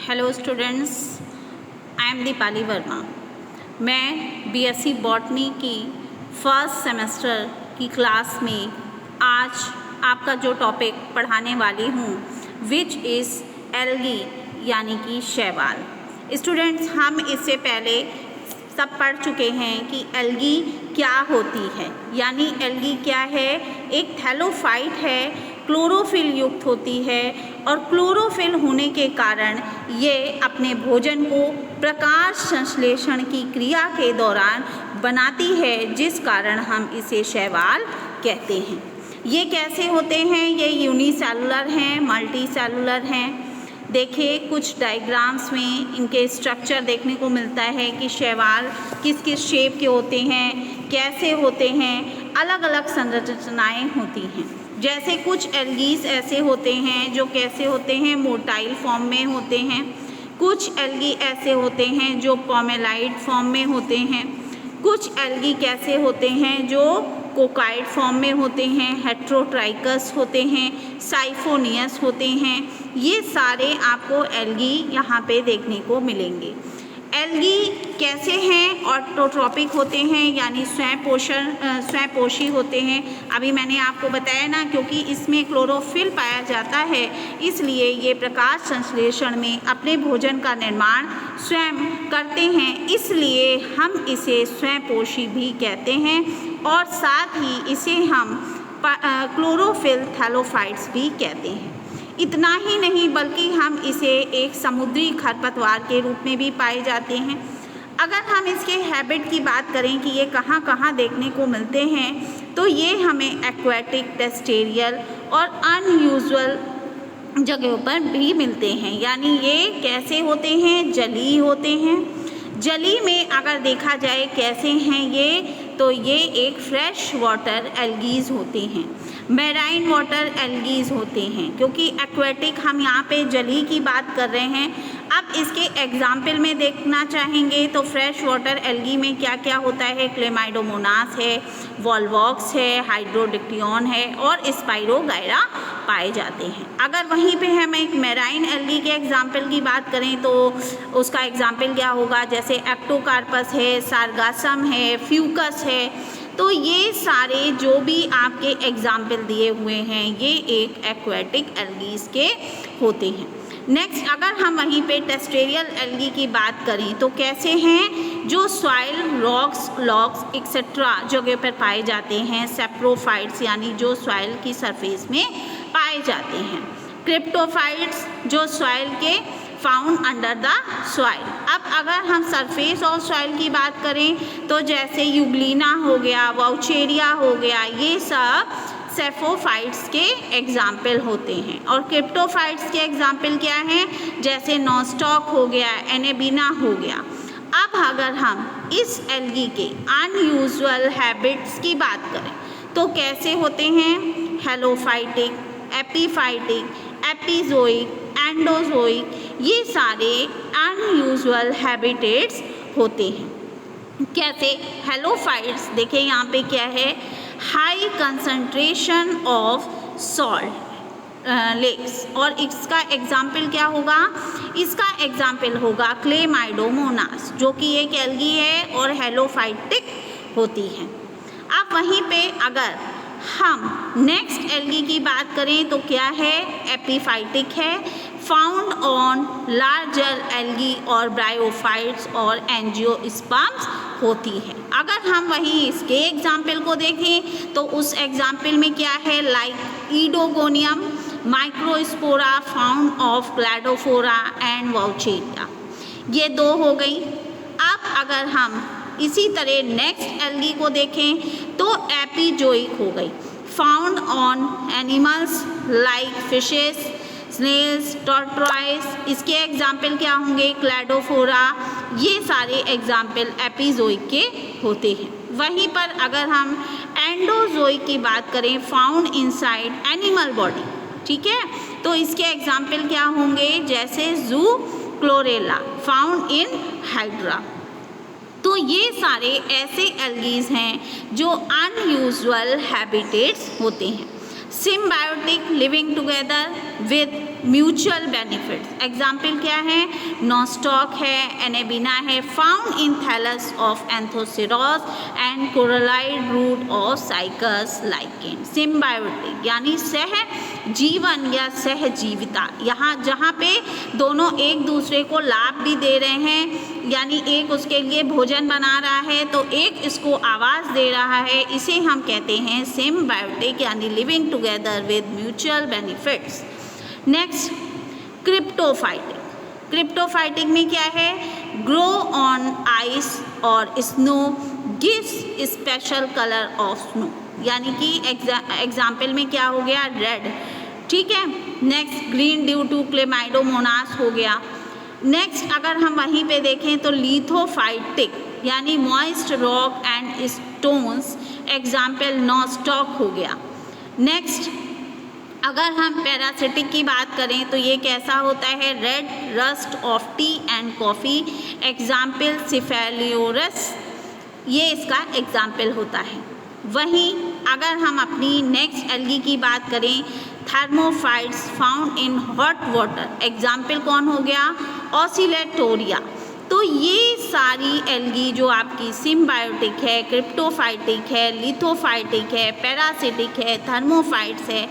Hello students, I am Deepali Verma. मैं BSc botany की first semester की क्लास में आज आपका जो टॉपिक पढ़ाने वाली हूँ विच इज़ एल्गी यानी कि शैवाल। स्टूडेंट्स, हम इससे पहले सब पढ़ चुके हैं कि एल्गी क्या होती है, यानी एल्गी क्या है। एक थैलोफाइट है, क्लोरोफिल युक्त होती है और क्लोरोफिल होने के कारण ये अपने भोजन को प्रकाश संश्लेषण की क्रिया के दौरान बनाती है, जिस कारण हम इसे शैवाल कहते हैं। ये कैसे होते हैं? ये यूनिसेलुलर हैं, मल्टी सेलुलर हैं। देखिए, कुछ डायग्राम्स में इनके स्ट्रक्चर देखने को मिलता है कि शैवाल किस किस शेप के होते हैं, कैसे होते हैं, अलग अलग संरचनाएं होती हैं। जैसे कुछ एल्गीज ऐसे होते हैं जो कैसे होते हैं, मोटाइल फॉर्म में होते हैं। कुछ एल्गी ऐसे होते हैं जो पोमेलाइड फॉर्म में होते हैं। कुछ एल्गी कैसे होते हैं जो कोकाइड फॉर्म में होते हैं, हेट्रोट्राइकस होते हैं, साइफोनियस होते हैं। ये सारे आपको एल्गी यहाँ पे देखने को मिलेंगे। एल्गी कैसे हैं? ऑटोट्रॉपिक होते हैं, यानी स्वयंपोषी होते हैं। अभी मैंने आपको बताया ना, क्योंकि इसमें क्लोरोफिल पाया जाता है, इसलिए ये प्रकाश संश्लेषण में अपने भोजन का निर्माण स्वयं करते हैं, इसलिए हम इसे स्वयंपोषी भी कहते हैं। और साथ ही इसे हम क्लोरोफिल थैलोफाइट्स भी कहते हैं। इतना ही नहीं, बल्कि हम इसे एक समुद्री खरपतवार के रूप में भी पाए जाते हैं। अगर हम इसके हैबिट की बात करें कि ये कहाँ कहाँ देखने को मिलते हैं, तो ये हमें एक्वेटिक, टेरेस्ट्रियल और अनयूजुअल जगहों पर भी मिलते हैं। यानी ये कैसे होते हैं? जलीय होते हैं। जली में अगर देखा जाए कैसे हैं ये, तो ये एक फ्रेश वाटर एल्गीज होते हैं, मैराइन वाटर एल्गीज होते हैं। क्योंकि एक्वेटिक हम यहाँ पे जली की बात कर रहे हैं। अब इसके एग्जाम्पल में देखना चाहेंगे तो फ्रेश वाटर एल्गी में क्या क्या होता है? क्लेमाइडोमोनास है, वॉल्वॉक्स है, हाइड्रोडिक्टियन है और स्पाइरोगायरा पाए जाते हैं। अगर वहीं पे हम एक मैराइन एल्गी के एग्जाम्पल की बात करें तो उसका एग्जाम्पल क्या होगा? जैसे एक्टोकार्पस है, सारगासम है, फ्यूकस है। तो ये सारे जो भी आपके एग्जाम्पल दिए हुए हैं, ये एक एक्वेटिक एल्गीज के होते हैं। नेक्स्ट, अगर हम वहीं पे टेरेस्ट्रियल एल्गी की बात करें तो कैसे हैं? जो सॉइल, रॉक्स, लॉक्स एक्सेट्रा जगह पर पाए जाते हैं। सेप्रोफाइट्स यानी जो सॉइल की सरफेस में पाए जाते हैं। क्रिप्टोफाइट्स जो सॉइल के फाउंड अंडर द सॉइल। अब अगर हम सरफेस ऑफ सॉइल की बात करें तो जैसे यूग्लिना हो गया, वाउचेरिया हो गया, ये सब सेफोफाइट्स के एग्जाम्पल होते हैं। और क्रिप्टोफाइट्स के एग्जाम्पल क्या हैं? जैसे नॉस्टॉक हो गया, एनेबिना हो गया। अब अगर हम इस एल्गी के अनयूजुअल हैबिट्स की बात करें तो कैसे होते हैं? हेलोफाइटिक, एपीफाइटिक, एपिजोइक, एंडोजोइक, ये सारे अनयूजुअल हैबिटेट्स होते हैं। कैसे? हेलोफाइट्स देखिए यहाँ पे क्या है? High concentration of salt lakes. और इसका एग्जाम्पल क्या होगा? इसका एग्जाम्पल होगा क्लेमाइडोमोनास, जो कि एक एल्गी है और हेलोफाइटिक होती है। अब वहीं पे अगर हम नेक्स्ट एल्गी की बात करें तो क्या है? एपीफाइटिक है, फाउंड ऑन लार्जर एल्गी और ब्रायोफाइट्स और एंजियोस्पर्म्स होती है। अगर हम वहीं इसके एग्जाम्पल को देखें तो उस एग्जाम्पल में क्या है? Like oedogonium, microspora found of cladophora and vaucheria. ये दो हो गई। अब अगर हम इसी तरह नेक्स्ट एल्गी को देखें तो एपिजोइक हो गई, found on animals like fishes, snails, tortoise. इसके एग्जाम्पल क्या होंगे? क्लैडोफोरा। ये सारे एग्जाम्पल एपिजोइक के होते हैं। वहीं पर अगर हम एंडोजोइक की बात करें, फाउंड इनसाइड एनिमल बॉडी, ठीक है, तो इसके एग्जाम्पल क्या होंगे? जैसे जू क्लोरेला, फाउंड इन हाइड्रा। तो ये सारे ऐसे एल्गीज हैं जो अनयूजुअल हैबिटेट्स होते हैं। Symbiotic, living together with mutual benefits. Example क्या है, नॉस्टॉक है, एनेबिना है, found in thallus of anthoceros and coralloid root of cycas lichen. Symbiotic यानी सह जीवन या सहजीविता, यहाँ जहाँ पे दोनों एक दूसरे को लाभ भी दे रहे हैं, यानी एक उसके लिए भोजन बना रहा है तो एक इसको आवाज़ दे रहा है, इसे हम कहते हैं सिम्बायोटिक यानी living together with mutual benefits. Next, cryptophytic. Cryptophytic में क्या है, ग्रो ऑन आइस और snow gives special colour of snow, यानी कि एग्जाम्पल में क्या हो गया, रेड, ठीक है। Next, green due to Chlamydomonas हो गया। नेक्स्ट अगर हम वहीं पे देखें तो लिथोफाइटिक यानी moist rock and stones, example nostoc हो गया। नेक्स्ट अगर हम पैरासिटिक की बात करें तो ये कैसा होता है, red rust of tea and coffee, example cephaleuros, ये इसका एग्जाम्पल होता है। वहीं अगर हम अपनी नेक्स्ट एल्गी की बात करें, thermophytes found in hot water, example कौन हो गया, ऑसिलेटोरिया। तो ये सारी एल्गी जो आपकी सिम्बायोटिक है, क्रिप्टोफाइटिक है, लिथोफाइटिक है, पैरासिटिक है, थर्मोफाइट्स है,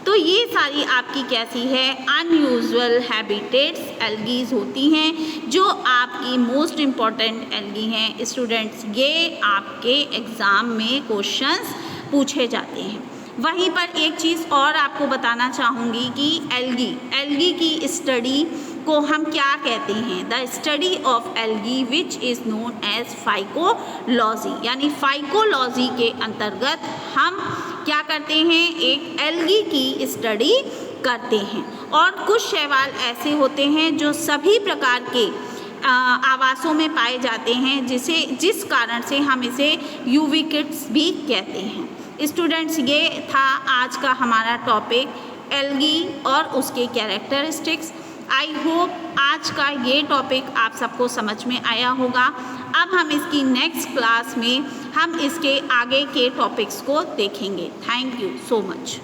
तो ये सारी आपकी कैसी है, अनयूजुअल हैबिटेट्स एल्गीज होती हैं जो आपकी मोस्ट इम्पॉर्टेंट एल्गी हैं। स्टूडेंट्स ये आपके एग्ज़ाम में क्वेश्चंस पूछे जाते हैं। वहीं पर एक चीज़ और आपको बताना चाहूँगी कि एल्गी की स्टडी को हम क्या कहते हैं, the study of algae which is known as phycology, यानी फाइकोलॉजी के अंतर्गत हम क्या करते हैं, एक एल्गी की स्टडी करते हैं। और कुछ शैवाल ऐसे होते हैं जो सभी प्रकार के आवासों में पाए जाते हैं, जिस कारण से हम इसे यूविकिट्स भी कहते हैं। स्टूडेंट्स ये था आज का हमारा टॉपिक एल्गी और उसके कैरेक्टरिस्टिक्स। आई होप आज का ये टॉपिक आप सबको समझ में आया होगा। अब हम इसकी नेक्स्ट क्लास में हम इसके आगे के टॉपिक्स को देखेंगे। Thank you so much.